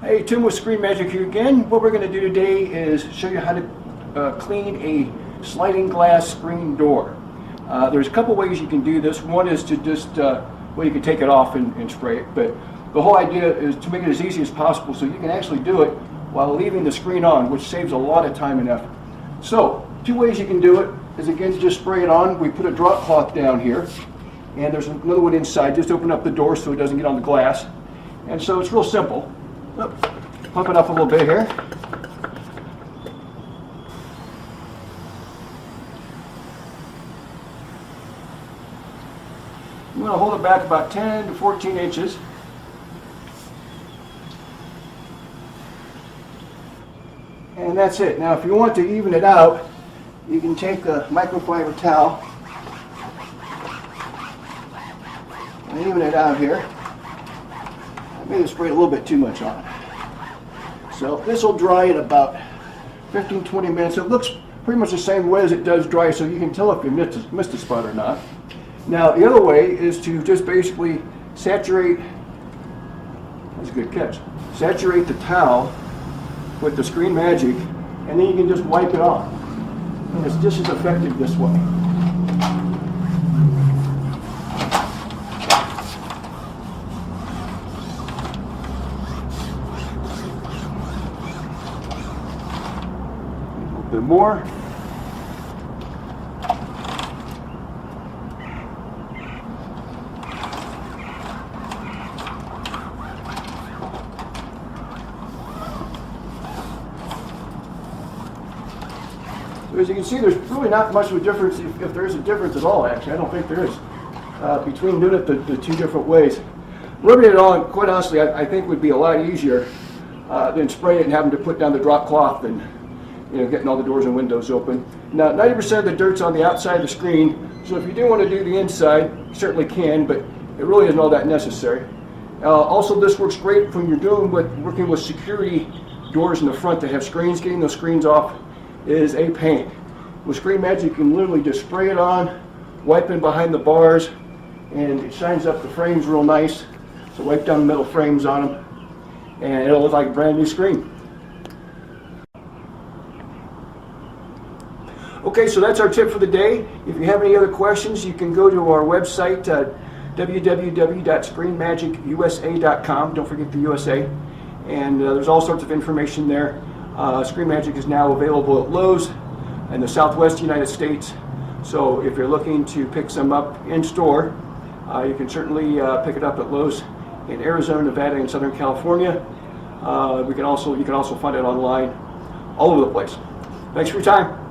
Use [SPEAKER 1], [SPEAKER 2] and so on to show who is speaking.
[SPEAKER 1] Hey, Tim with Screen Magic here again. What we're going to do today is show you how to clean a sliding glass screen door. There's a couple ways you can do this. One is to just, well, you can take it off and spray it, but the whole idea is to make it as easy as possible so you can actually do it while leaving the screen on, which saves a lot of time and effort. So, two ways you can do it is, again, to just spray it on. We put a drop cloth down here, and there's another one inside. Just open up the door so it doesn't get on the glass. And so it's real simple. Pump it up a little bit here. I'm going to hold it back about 10 to 14 inches. And that's it. Now if you want to even it out, you can take a microfiber towel and even it out here. I may have sprayed a little bit too much on. So this will dry in about 15-20 minutes. It looks pretty much the same way as it does dry, so you can tell if you missed a spot or not. Now the other way is to just basically saturate, that's a good catch, saturate the towel with the Screen Magic, and then you can just wipe it off. And it's just as effective this way. A bit more. So as you can see, there's really not much of a difference, if there is a difference at all, actually. I don't think there is, between doing it the two different ways. Rubbing it on, quite honestly, I think would be a lot easier than spraying it and having to put down the drop cloth and getting all the doors and windows open. Now, 90% of the dirt's on the outside of the screen, so if you do want to do the inside, you certainly can, but it really isn't all that necessary. Also, this works great when you're working with security doors in the front that have screens. Getting those screens off is a pain. With Screen Magic, you can literally just spray it on, wipe in behind the bars, and it shines up the frames real nice. So wipe down the metal frames on them, and it'll look like a brand new screen. Okay, so that's our tip for the day. If you have any other questions, you can go to our website, www.screenmagicusa.com. Don't forget the USA. And there's all sorts of information there. Screen Magic is now available at Lowe's in the Southwest United States. So if you're looking to pick some up in store, you can certainly pick it up at Lowe's in Arizona, Nevada, and Southern California. You can also find it online all over the place. Thanks for your time.